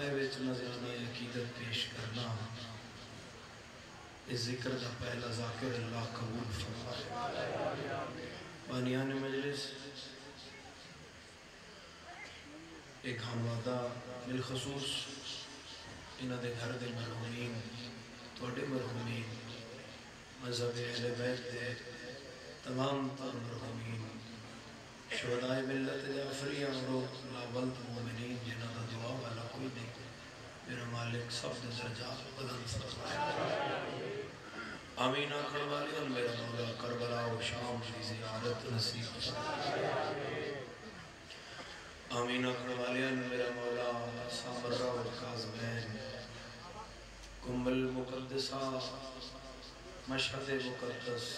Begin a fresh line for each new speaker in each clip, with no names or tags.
خانے وچ نظرانہ عقیدت پیش کرنا اس ذکر دا پہلا ذاکر اللہ قبول فرمائے. بانیان مجلس ایک ہموادہ بالخصوص انہاں دے گھر دے مرحومین توڑے مرحومین مذہب اہل بیت دے تمام تر مرحومین شہداء ملت جعفریہ اور لاولد مومنین جنہاں دا دعا والا کوئی نہیں. میرا مالک سب دے درجات بلند فرمائے. آمین آخر والے اور میرا مولا کربلا و شام کی زیارت نصیب فرمائے. آمین آخر والے اور میرا مولا سامرہ و کاظمین کمبل مقدسہ مشہد مقدس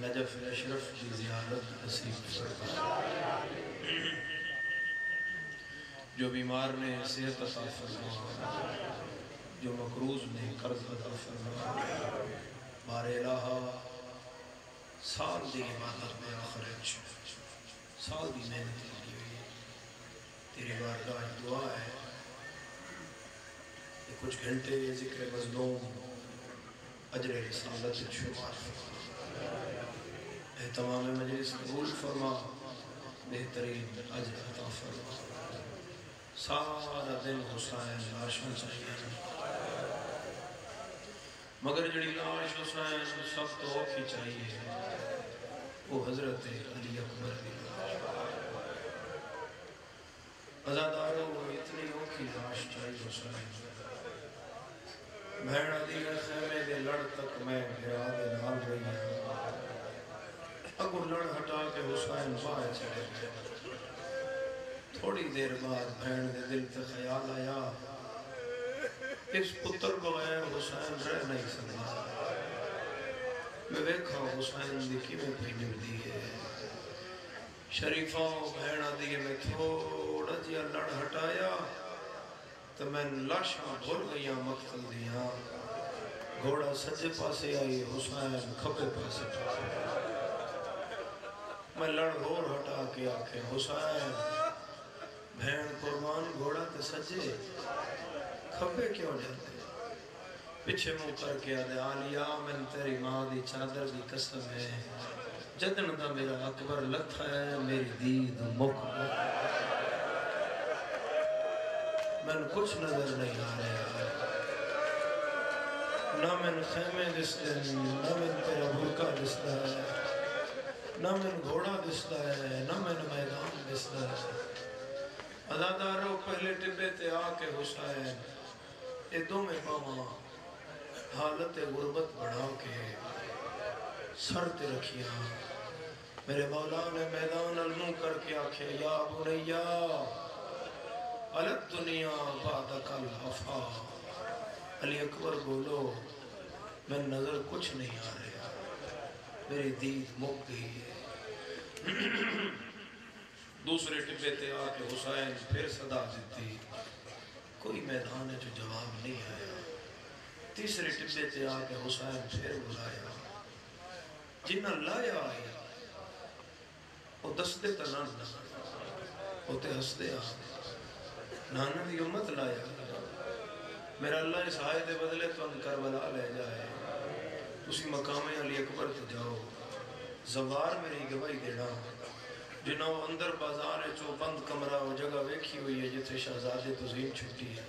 نجف اشرف کی زیارت نصیب فرمائے. جو بیمار نے صحت عطا فرمائے، جو مقروض نے قرض عطا فرمائے. بار الہ سال دی عبادت میں آخرت سال دی محنت لگی ہوئی ہے. تیری بارگاہ دعا ہے کہ کچھ گھنٹے ذکر مظلوم اجر رسالت شمار فرما. اہتمام مجلس قبول فرما، بہترین اجر عطا فرما. سارا دن حسین لاشاں چاہیے مگر جڑی لاش حسین سب تو اوکھی چاہیے وہ حضرت علی اکبر دی لاش. عزاداروں وہ اتنی اوکھی لاش چاہیے حسین. بھیڑ علی خیمے دے لڑ تک میں گھرا دے نال رہی ہوں. اگر لڑ ہٹا کے حسین باہر چلے گئے. تھوڑی دیر بعد بھین دے دل تے خیال آیا اس پتر بغیر حسین رہ نہیں سکتا. میں ویکھا حسین دی کیویں پئی نبدی ہے. شریفوں بھیڑا دی میں تھوڑا جیا لڑ ہٹایا تو میں لاشاں بھول گئیاں مقتل دیاں. گھوڑا سجے پاسے آئی حسین کھبے پاسے. میں لڑ اور ہٹا کے آکھے حسین بھین قربان گھوڑا تے سجے کھبے کیوں جاتے. پچھے منہ کر کے آدھے آلیا من تیری ماں دی چادر دی قسم ہے جدن دا میرا اکبر لکھا ہے میری دید مک من کچھ نظر نہیں آ رہا. نہ من خیمے دستے نہ من تیرا بھوکا دستا ہے نہ من گھوڑا دستا ہے نہ من میدان دستا ہے. عزاداروں پہلے ٹبے تے آکے حسین ادوں میں پاواں حالت غربت بڑھا کے سر تے رکھیاں. میرے مولا نے میدان المو کر کے آکھے یا بنیا علت دنیا بعدک الحفا. علی اکبر بولو میں نظر کچھ نہیں آ رہا میری دید مک گئی ہے. دوسرے ٹبے تے آکے حسین پھر صدا دیتی کوئی میدان ہے جو جواب نہیں آیا. تیسرے ٹبے تے آکے حسین پھر بلایا. جنہ لایا آئی وہ دستے تا نانا وہ تے ہستے نانا دی امت لایا. میرا اللہ اس آئے دے بدلے تو ان کربلا لے جائے. تسی مقام علی اکبر تے جاؤ زوار میری گواہی دینا جنہوں اندر بازار چو بند کمرہ و جگہ ویکھی ہوئی ہے جتے شہزادے تزین چھٹی ہے.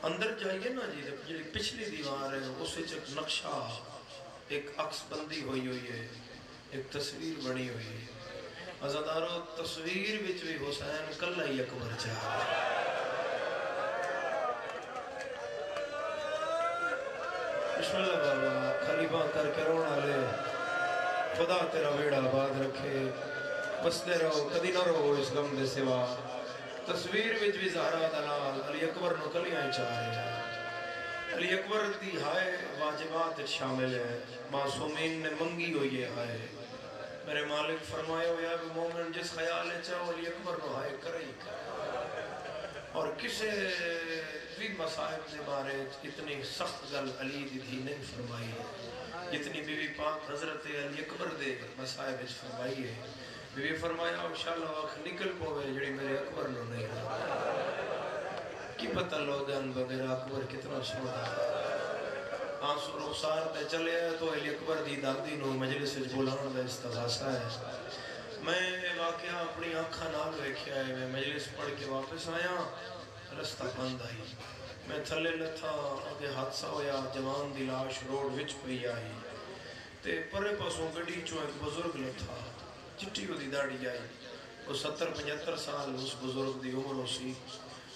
اندر جائیے نا جی پچھلی دیوار ہے اس سے ایک نقشہ ایک عکس بندی ہوئی ہے ایک تصویر بنی ہوئی ہے. عزادارو تصویر وچ بھی حسین کلہ ہی اکبر چاہا. بسم اللہ بابا خلیفہ کر کے رونا لے خدا تیرا ویڑا آباد رکھے. بستے رہو کدی نہ رہو اس غم دے سوا. تصویر وچ بھی زہرا دلال علی اکبر نو کلیاں چاہ رہے ہیں. علی اکبر دی ہائے واجبات شامل ہے. معصومین نے منگی ہوئی ہے ہائے. میرے مالک فرمائے ہویا کہ مومن جس خیال چاہو علی اکبر نو ہائے کرے ہی کرے. اور کسے بھی مصائب دے بارے اتنی سخت گل علی دی تھی نہیں فرمائی جتنی بی بی پاک حضرت علی اکبر دے مصائب فرمائی ہے. بی بی فرمایا انشاءاللہ وقت نکل پوے جڑی میرے اکبر نو نہیں رہا. کی پتہ لوگن بغیر اکبر کتنا سونا آنسو رخسار تے چلے تو علی اکبر دی دادی نو مجلس وچ بلاؤن دا استغاثہ ہے میں واقعہ اپنی آنکھاں نال ویکھیا ہے میں مجلس پڑھ کے واپس آیا رستہ بند آئی میں تھلے لتھا اگے حادثہ ہویا جوان دی لاش روڈ وچ پئی آئی تے پرے پاسوں گڈی چوں ایک بزرگ لتھا چٹی دی داڑھی آئی وہ 70-75 سال اس بزرگ دی عمر ہو سی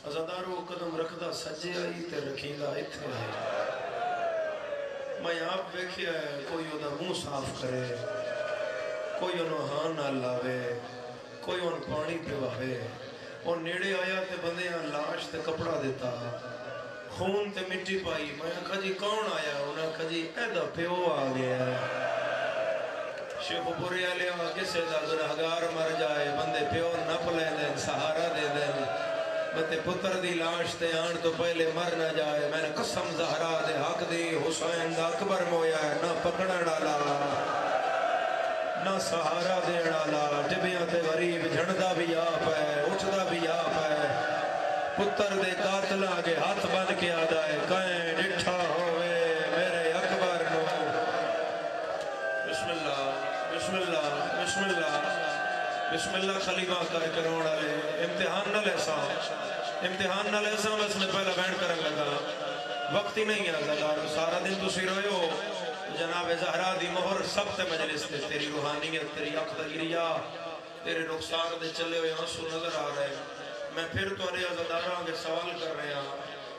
ازادارو قدم رکھدا سجے آئی تے رکھیندا ایتھے آئی میں آپ ویکھیا ہے کوئی ادا منہ صاف کرے کوئی انہوں ہاں نہ لاوے کوئی ان پانی پیواوے اور نیڑے آیا تے بندیاں لاش تے کپڑا دیتا خون تے مٹی پائی میں کہا جی کون آیا انہاں کہا جی ایدہ پیو آ گیا شیخ پوری علیہ کسے دا گناہگار مر جائے بندے پیو نپ لے دیں سہارا دے دیں بندے پتر دی لاش تے آن تو پہلے مر نہ جائے میں نے قسم زہرا دے حق دی حسین دا اکبر مویا ہے نہ پکڑا ڈالا نہ سہارا دینا لا ٹبیاں تے غریب جھڑدا بھی آپ ہے اٹھدا بھی آپ ہے پتر دے قاتل آگے ہاتھ بن کے آدھا ہے کہیں ڈٹھا ہوئے میرے اکبر نو بسم اللہ بسم اللہ بسم اللہ بسم اللہ خلیفہ کر کروڑ آلے امتحان نہ لیسا بس میں پہلا بینڈ کرن لگا وقت ہی نہیں ہے سارا دن تو سی روئے ہو جناب زہرا دی مہر سب تے مجلس تے تیری روحانیت تیری اقدگیریہ تیرے رخسار دے چلے ہوئے آنسو نظر آ رہے میں پھر تو ارے عزداراں کے سوال کر رہے ہیں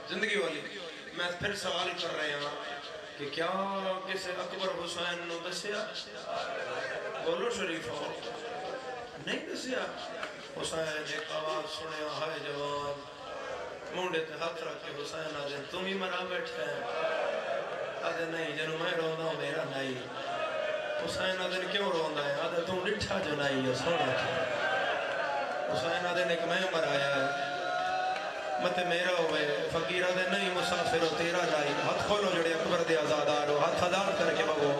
زندگی والی میں پھر سوال کر رہے ہیں کہ کیا کسے اکبر حسین نو دسیا بولو شریف ہو نہیں دسیا حسین ایک آواز سنیا ہائے جوان مونڈے تے ہاتھ رکھ کے حسین آجن تم ہی مرا بیٹھے ہیں آدھے نہیں جنہوں میں روندہ ہوں میرا نہیں حسین آدھے کیوں روندہ ہے آدھے تم ڈٹھا جو نہیں ہے سونا کیا حسین آدھے نے کہ میں مرایا ہے مت میرا ہوئے فقیر آدھے نہیں مسافر ہو تیرا نہیں ہاتھ کھولو جڑے اکبر دے آزادار ہو ہاتھ آزاد کر کے بگو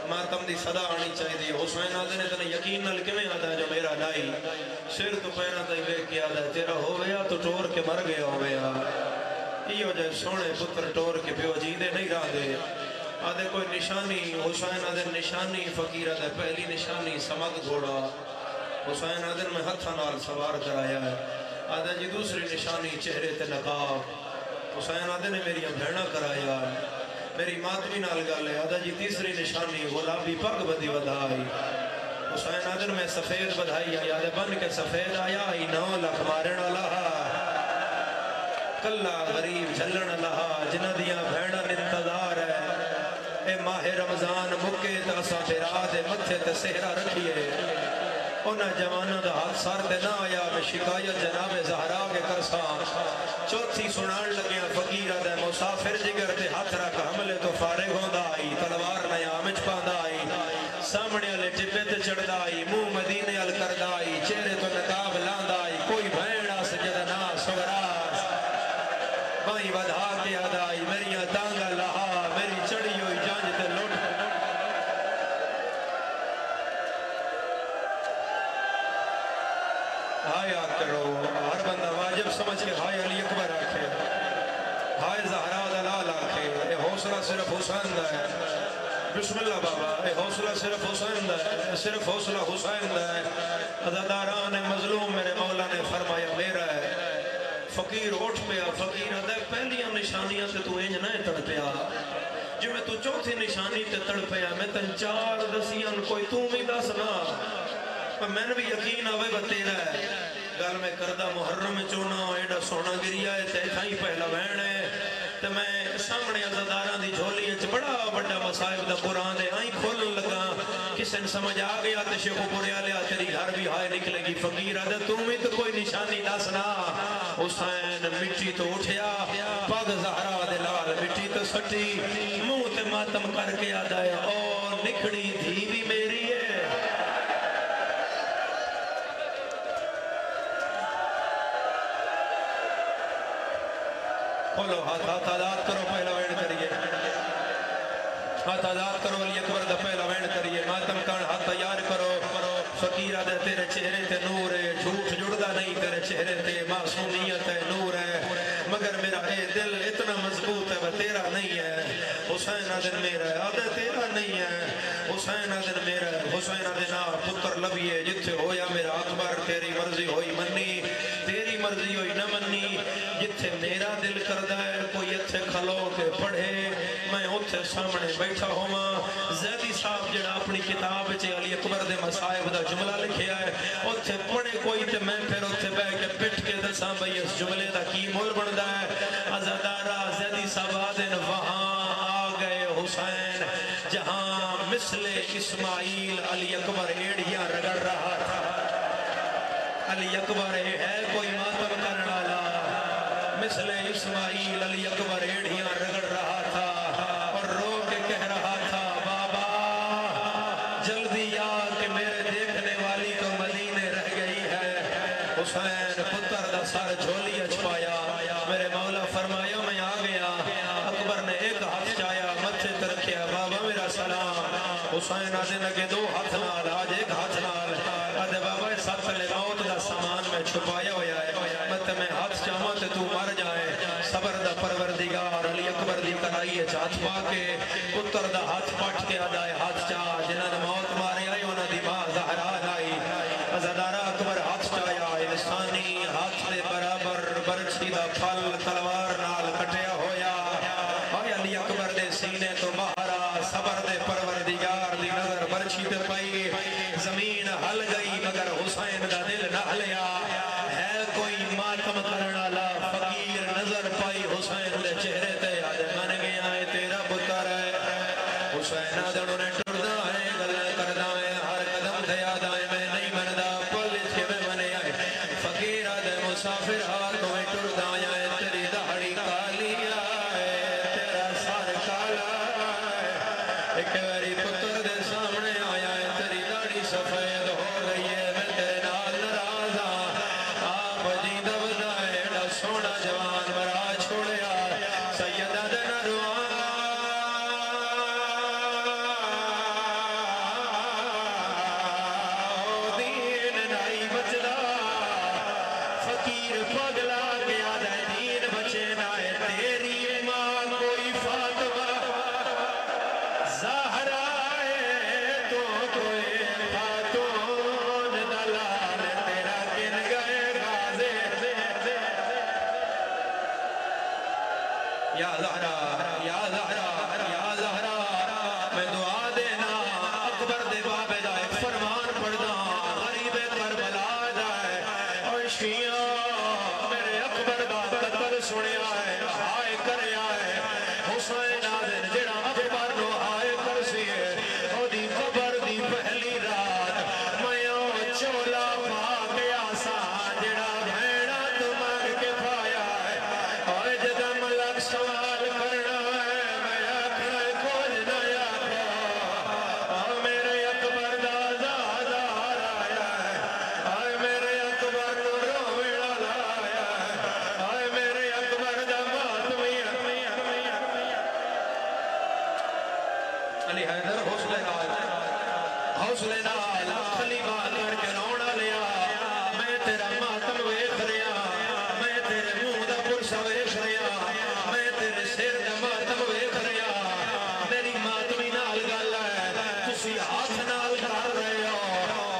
ماتم دی صدا آنی چاہی دی حسین آدھے نے تنہیں یقین نل کے میں آدھا ہے جو میرا نہیں سر تو پیرا تھی بیک کے آدھا ہے تیرا ہویا تو ٹور کے مر گیا ہویا یہ ہو جائے سونے پتر ٹور کے پیو جیدے نہیں رہا دے آدھے کوئی نشانی حسین آدھے نشانی فقیر آدھے پہلی نشانی سمد گھوڑا حسین آدھے میں ہتھا نال سوار کرایا ہے آدھے جی دوسری نشانی چہرے تے نقاب حسین آدھے نے میری بھیڑا کرایا میری ماتمی نال گالے آدھے جی تیسری نشانی غلابی پگ بدی بدھائی حسین آدھے میں سفید بدھائی آئی آدھے بن کے سفید آیا ہی 9 لکھ مارن لہا کلہ غریب جھلن لہا جنہ دیا بھیڑا انتظار ہے اے ماہ رمضان مکے تاسا پیرا دے متھے تے سہرہ رکھیے انہا جوانہ دا ہاتھ سار دے نہ آیا میں شکایت جناب زہرا کے کرسا چوتھی سنان لگیا فقیرہ دے مسافر جگر دے ہاتھ رکھ حملے تو فارغ ہوندہ آئی تلوار نیا مچ پاندہ آئی سامنے علی ٹپے تے چڑھدہ آئی منہ مدینے عل کردہ آئی چہرے تو نقاب لاندہ آئی کوئی بھیڑا سجدنا سوراس بائی ودھا کے آدھا آئی میری تانگا لہا میری چڑی ہوئی جانج تے لوٹ ہائے کرو ہر بندہ واجب سمجھ کے ہائے علی اکبر آکھے ہائے زہرا دلال آکھے اے حوصلہ صرف حسین دا ہے بسم اللہ بابا اے حوصلہ صرف حسین دا ہے صرف حوصلہ حسین دا ہے عزاداران مظلوم میرے مولا نے فرمایا میرا ہے فقیر اٹھ پیا فقیر دے پہلیاں نشانیاں سے تو انج نہ تڑ پیا جو میں تو چوتھی نشانی تے تڑ پیا میں تن 4 دسیاں کوئی تو بھی دس نہ میں نے بھی یقین آوے بتیرا ہے گل میں کردہ محرم چونا ایڈا سونا گریا ہے تے تھائی پہلا بہن ہے تے میں سامنے عزاداراں دی جھولی ہے بڑا بڑا مصائب دا قرآن ہے آئیں کھولن لگا کس نے سمجھ آ گیا تے شیخ پورے آلیا تیری گھر بھی ہائے نکلے گی فقیر آدھے تم ہی تو کوئی نشانی دسنا حسین مٹی تو اٹھیا پاگ زہرا دے لال مٹی تو سٹی منہ تے ماتم کر کے آدھا ہے اور نکھڑی دھی بھی میری ہے کھولو ہاتھ آزاد کرو پہلا وینڈ کریے ہاتھ آزاد کرو علی اکبر دا پہلا وینڈ کریے ماتم کان ہاتھ تیار کرو فقیرہ دے تیرے چہرے تے نور ہے جھوٹ جڑدا نہیں تیرے چہرے تے معصومیت ہے نور ہے مگر میرا اے دل اتنا مضبوط ہے وہ تیرا نہیں ہے حسین دن میرا ہے آدھے تیرا نہیں ہے حسین دن میرا ہے حسین دن پتر لبیے جتھے ہویا میرا اکبر تیری مرضی ہوئی منی تیری مرضی ہوئی نہ منی جتھے میرا دل کردہ ہے کوئی اتھے کھلو کے پڑھے میں اتھے سامنے بیٹھا ہوں زیدی صاحب جڑا اپنی کتاب چے علی اکبر دے مصائب دا جملہ لکھیا ہے اتھے پڑھے کوئی تے میں پھر اتھے بے کے پٹ کے دساں بھئی اس جملے دا کی مول بندہ ہے عزادارہ زیدی صاحب آدن وہاں آ گئے حسین جہاں مثل اسماعیل علی اکبر ایڑیاں رگڑ رہا تھا علی اکبر ہے کوئی ماتم کرنا لا مثل اسماعیل علی اکبر ایڑیاں رگڑ رہا تھا اور رو کے کہہ رہا تھا بابا جلدی آ کہ میرے دیکھنے والی تو مدینے رہ گئی ہے حسین پتر دا سر جھولی اچھپایا میرے مولا فرمایا میں آ گیا اکبر نے ایک ہاتھ چایا متھے ترکیا بابا میرا سلام حسین آدھے لگے دو ہاتھ نال آج ایک ہاتھ نال آدھے بابا اس ہاتھ لے موت دا سامان میں چھپایا ہویا ہے میں ہاتھ چاہوں تے تو مر جائے صبر دا پروردگار علی اکبر دی کرائی ہے چاہت پا کے پتر دا ہاتھ پاٹ کے آدھائے ہاتھ چاہ جنہاں نے موت مارے آئی انہاں دی ماں زہران آئی عزادارہ اکبر ہاتھ چاہیا انسانی ہاتھ دے برابر برچی دا پھل تلوار نال کٹیا ہویا اور علی اکبر دے سینے تو مہارا صبر دے پروردگار دی نظر برچی تے پائی زمین ہل گئی مگر حسین دا دل نہ ہلیا ہے کوئی ماتم کرنا لا فقیر نظر پائی حسین دے چہرے تے آج من گیا ہے تیرا پتر ہے حسین آدھڑوں نے ٹردہ ہے گلہ کردہ ہے ہر قدم دے آدھائے میں نہیں مندہ پولیس کے میں منے آئے فقیر آدھے مسافر ہاتھوں میں ٹردہ ہے تیری دہڑی کالی آئے تیرا سار کالا ہے ایک ویری پتر دے سامنے آیا ہے تیری داڑی سفید ہو گئی ہے میں تیرے نال نرازہ آپ جیدہ بنائے ڈا سونا جوان مرا چھوڑیا سیدہ دن روان دین نائی بچدا فقیر پگلا گیا دے دین بچے نائے تیری ماں کوئی فاطمہ زہرہ تو کوئی خاتون دلال تیرا کن گئے غازے یا زہرہ یا زہرہ یا زہرہ میں دعا دینا اکبر دے بابے دا ایک فرمان پڑھنا غریب کربلا جائے اور شیعہ میرے اکبر دا قتل سنیا ہے ہائے کریا ہے حسین آدھن جڑا اکبر نو ہائے کرسی ہے او دی قبر دی پہلی رات میں چولا پا گیا سا جڑا بھیڑا تو مار کے پایا ہے اور جدہ ملک سوال کرنا ہے میں آکھنا کھول نہ آکھا اور میرے اکبر دا زادہ آیا ہے اور میرے اکبر نو روڑا لایا ہے اور میرے اکبر دا ماتمی علی حیدر حوصلے نال کھلی بات کر کے رونا لیا میں تیرا ماتم ویکھ رہا میں تیرے منہ دا پرسا ویکھ رہا میں تیرے سر دا ماتم ویکھ رہا میری ماتمی نال گل ہے تسی ہاتھ نال کر رہے ہو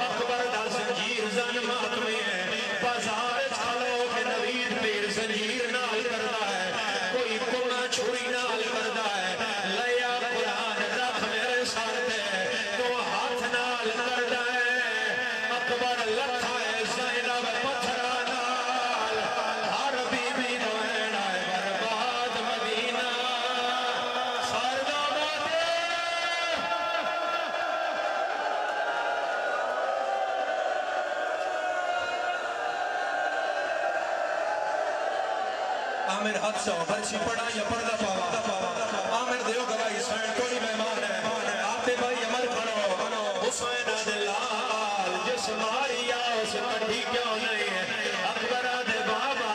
اکبر دا زنجیر زن ماتمی ہے بازار چھلو کے نوید پیر زنجیر نال کردا ہے کوئی کونا چھوڑی نال کردا ہے لیا قرآن رکھ میرے ساتھ ہے تو ہاتھ نال کردا ہے اکبر لکھا ہے زینب پتھرا نال ہر بی بی نوینا ہے برباد مدینہ سردہ باتے آمیر ہاتھ سے برچی پڑھا یا پردہ پاوا آمیر دیو گواہی سین کوئی مہمان ہے آتے بھائی عمل کرو حسین دلال جس ماری آس کٹھی کیوں نہیں ہے اکبر دے بابا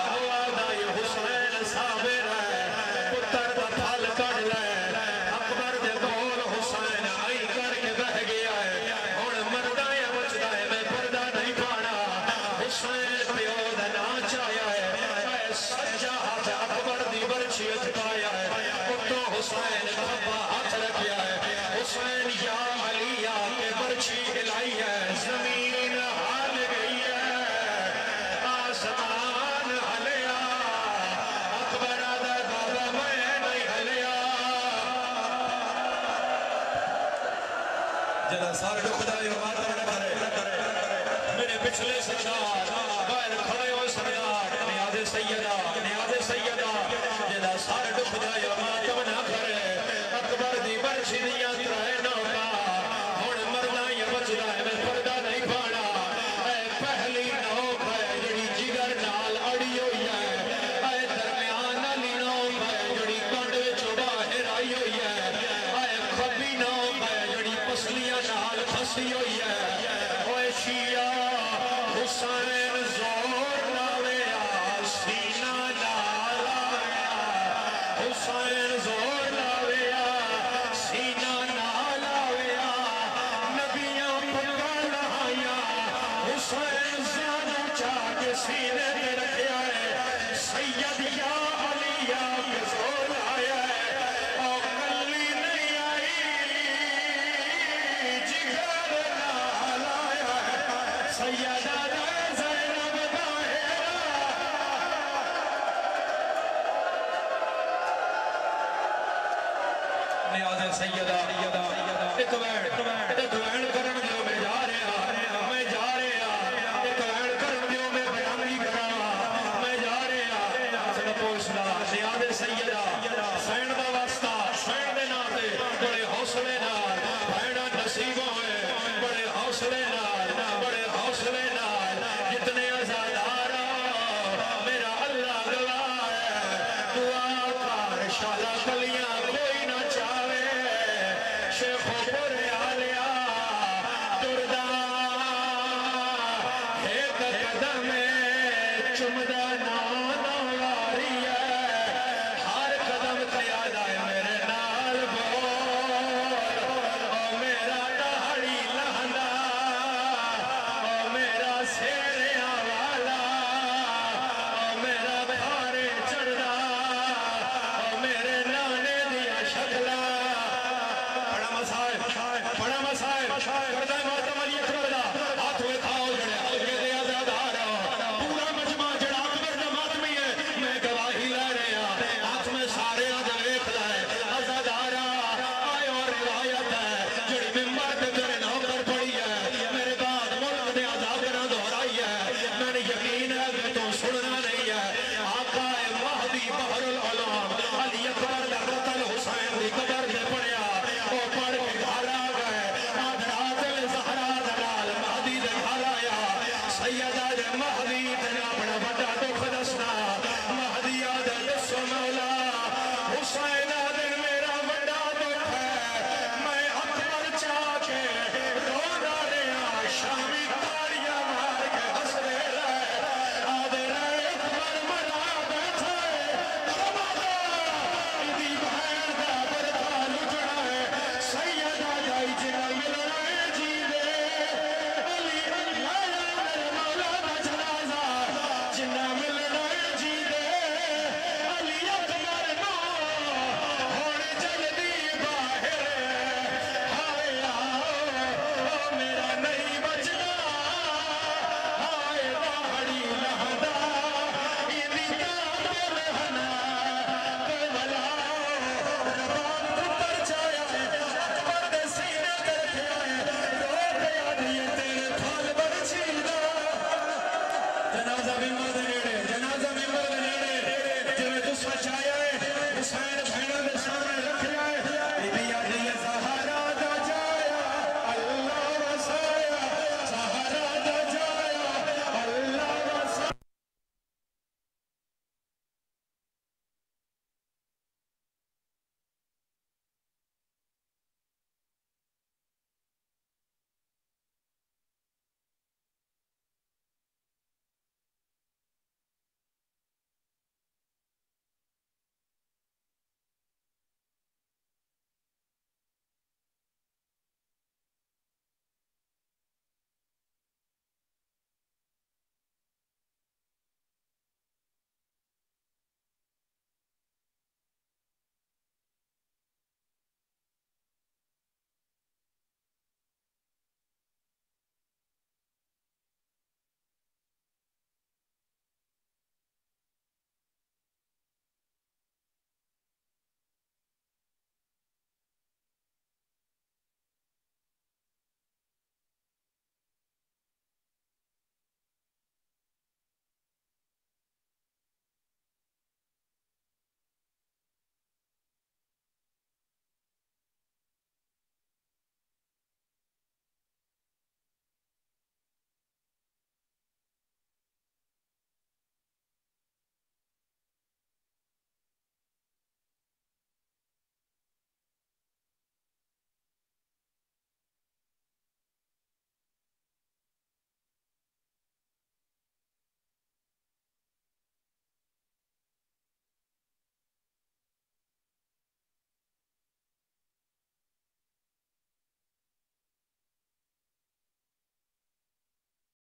ہوا دائی حسین صابر ہے پتر دا پھل کڑ لے اکبر دے بول حسین آئی کر کے بہ گیا ہے اور مردہ یا بچدہ ہے میں پردہ نہیں پانا حسین پیو دا ناچ آیا ہے سارے خدا دی ماتم نہ کرے میرے پچھلے سردار باہر کھڑے ہوئے سردار نیاز سیدہ جدا سارے خدا دی ماتم نہ کرے اکبر دی برشی دیاں ترائے نوکا ہون مرنا یا بچدا ہے میں پردہ نہیں پانا اے پہلی نوک ہے جڑی جگر نال اڑی ہوئی ہے اے درمیان علی نوک ہے جڑی کنڈ وچوں باہر آئی ہوئی ہے اے کھبی نوک ہے جڑی پسلیاں نال پھسی ہوئی ہے اوے شیعہ حسین زور لاویا سینہ لاویا حسین زور لاویا سینہ لاویا نبیاں پکا لہایا حسین زیادہ چاہ کے سینے دے رکھیا ہے سید یا علی یا کے زور آیا ہے اور کلی نہیں آئی جگر نال آیا ہے سیدہ سیدہ ایک وین کرن دیو میں جا رہا ایک وین کرن دیو میں بیانی کرا میں جا رہا سن پوچھنا نیاد سیدہ سین دا واسطہ سین دے ناتے بڑے حوصلے نال بھیڑا نصیب ہوئے بڑے حوصلے نال جتنے ازادارا میرا اللہ گواہ ہے دعا کار شالا کلیاں کوئی نہ چاہے شیخ و پورے آلیا دردہ ایک قدم چمدہ